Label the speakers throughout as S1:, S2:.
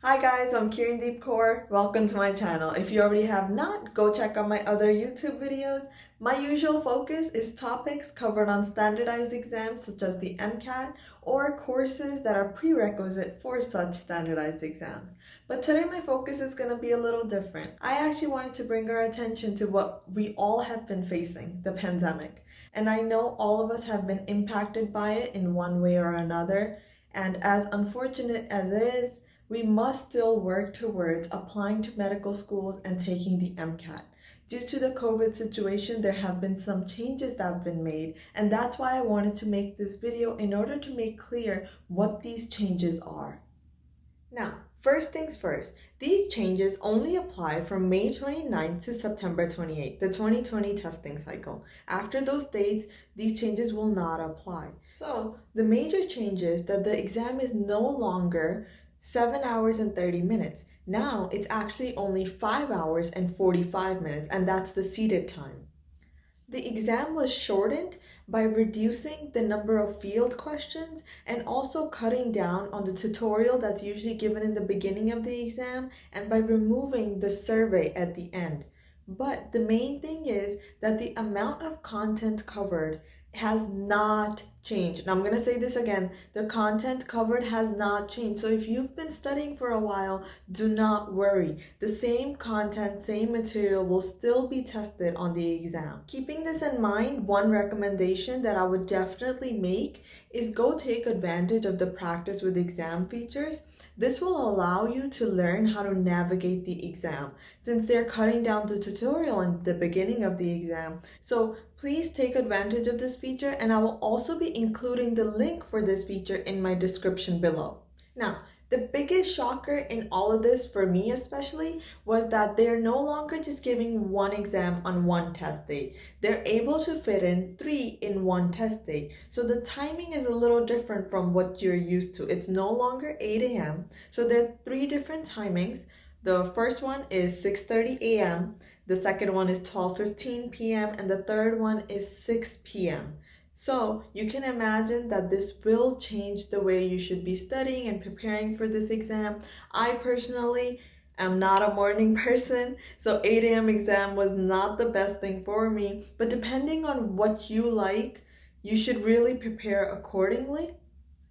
S1: Hi guys, I'm Kieran Deepcore. Welcome to my channel. If you already have not, go check out my other YouTube videos. My usual focus is topics covered on standardized exams such as the MCAT or courses that are prerequisite for such standardized exams. But today my focus is going to be a little different. I actually wanted to bring our attention to what we all have been facing, the pandemic. And I know all of us have been impacted by it in one way or another. And as unfortunate as it is, we must still work towards applying to medical schools and taking the MCAT. Due to the COVID situation, there have been some changes that have been made, and that's why I wanted to make this video in order to make clear what these changes are. Now, first things first, these changes only apply from May 29th to September 28th, the 2020 testing cycle. After those dates, these changes will not apply. So, the major change is that the exam is no longer 7 hours and 30 minutes. Now it's actually only 5 hours and 45 minutes, and that's the seated time. The exam was shortened by reducing the number of field questions and also cutting down on the tutorial that's usually given in the beginning of the exam and by removing the survey at the end. But the main thing is that the amount of content covered has not changed. And I'm going to say this again, the content covered has not changed. So if you've been studying for a while, do not worry. The same content, same material will still be tested on the exam. Keeping this in mind, one recommendation that I would definitely make is go take advantage of the practice with exam features. This will allow you to learn how to navigate the exam since they're cutting down the tutorial in the beginning of the exam. So please take advantage of this feature, and I will also be including the link for this feature in my description below. Now, the biggest shocker in all of this, for me especially, was that they're no longer just giving one exam on one test date. They're able to fit in 3 in one test date. So the timing is a little different from what you're used to. It's no longer 8 a.m. So there are 3 different timings. The first one is 6:30 a.m., the second one is 12:15 p.m., and the third one is 6 p.m. So you can imagine that this will change the way you should be studying and preparing for this exam. I personally am not a morning person, so 8 a.m. exam was not the best thing for me. But depending on what you like, you should really prepare accordingly.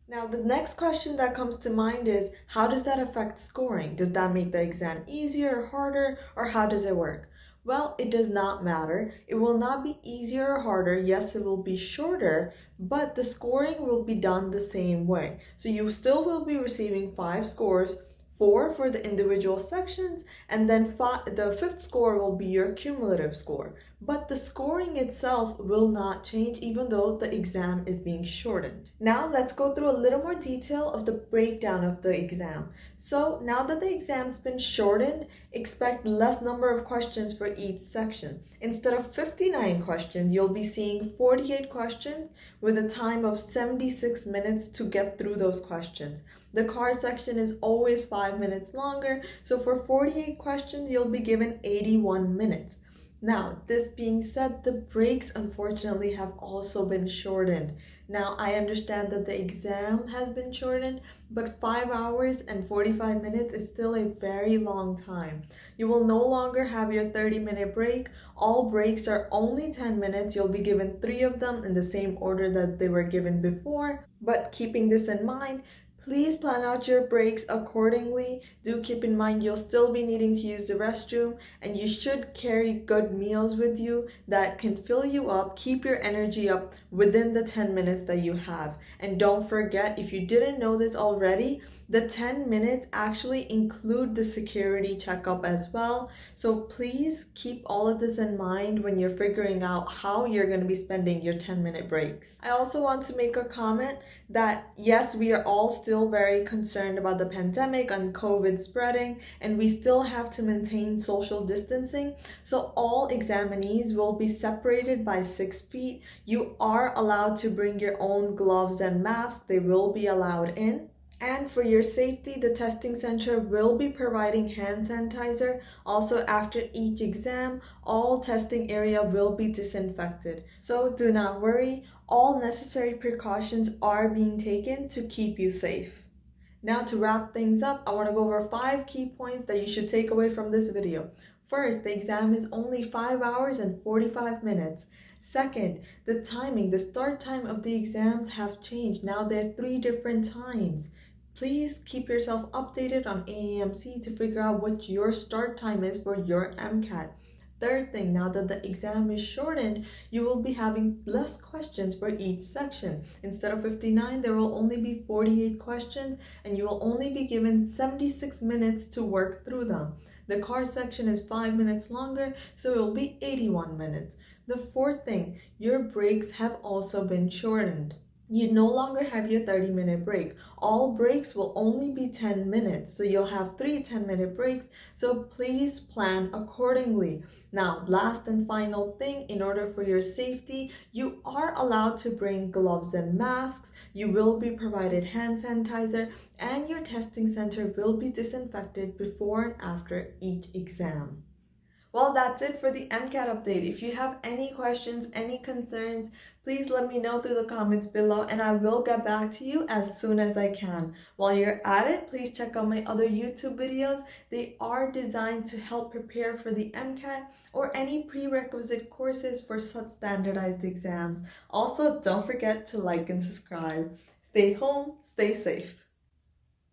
S1: Now, the next question that comes to mind is, how does that affect scoring? Does that make the exam easier or harder, or how does it work? Well, it does not matter. It will not be easier or harder. Yes, it will be shorter, but the scoring will be done the same way. So you still will be receiving 5 scores, 4 for the individual sections, and then the 5th score will be your cumulative score. But the scoring itself will not change even though the exam is being shortened. Now let's go through a little more detail of the breakdown of the exam. So now that the exam's been shortened, expect less number of questions for each section. Instead of 59 questions, you'll be seeing 48 questions with a time of 76 minutes to get through those questions. The card section is always 5 minutes longer, so for 48 questions, you'll be given 81 minutes. Now, this being said, the breaks unfortunately have also been shortened. Now, I understand that the exam has been shortened, but 5 hours and 45 minutes is still a very long time. You will no longer have your 30-minute break. All breaks are only 10 minutes. You'll be given 3 of them in the same order that they were given before. But keeping this in mind, please plan out your breaks accordingly. Do keep in mind you'll still be needing to use the restroom, and you should carry good meals with you that can fill you up, keep your energy up within the 10 minutes that you have. And don't forget, if you didn't know this already, the 10 minutes actually include the security checkup as well. So please keep all of this in mind when you're figuring out how you're going to be spending your 10-minute breaks. I also want to make a comment that yes, we are all still very concerned about the pandemic and COVID spreading, and we still have to maintain social distancing. So all examinees will be separated by 6 feet. You are allowed to bring your own gloves and masks. They will be allowed in. And for your safety, the testing center will be providing hand sanitizer. Also, after each exam, all testing area will be disinfected. So do not worry, all necessary precautions are being taken to keep you safe. Now to wrap things up, I want to go over 5 key points that you should take away from this video. First, the exam is only 5 hours and 45 minutes. Second, the timing, the start time of the exams have changed. Now there are 3 different times. Please keep yourself updated on AAMC to figure out what your start time is for your MCAT. Third thing, now that the exam is shortened, you will be having less questions for each section. Instead of 59, there will only be 48 questions and you will only be given 76 minutes to work through them. The car section is 5 minutes longer, so it will be 81 minutes. The fourth thing, your breaks have also been shortened. You no longer have your 30-minute break. All breaks will only be 10 minutes. So you'll have 3 10-minute breaks. So please plan accordingly. Now, last and final thing, in order for your safety, you are allowed to bring gloves and masks. You will be provided hand sanitizer and your testing center will be disinfected before and after each exam. Well, that's it for the MCAT update. If you have any questions, any concerns, please let me know through the comments below and I will get back to you as soon as I can. While you're at it, please check out my other YouTube videos. They are designed to help prepare for the MCAT or any prerequisite courses for such standardized exams. Also, don't forget to like and subscribe. Stay home, stay safe.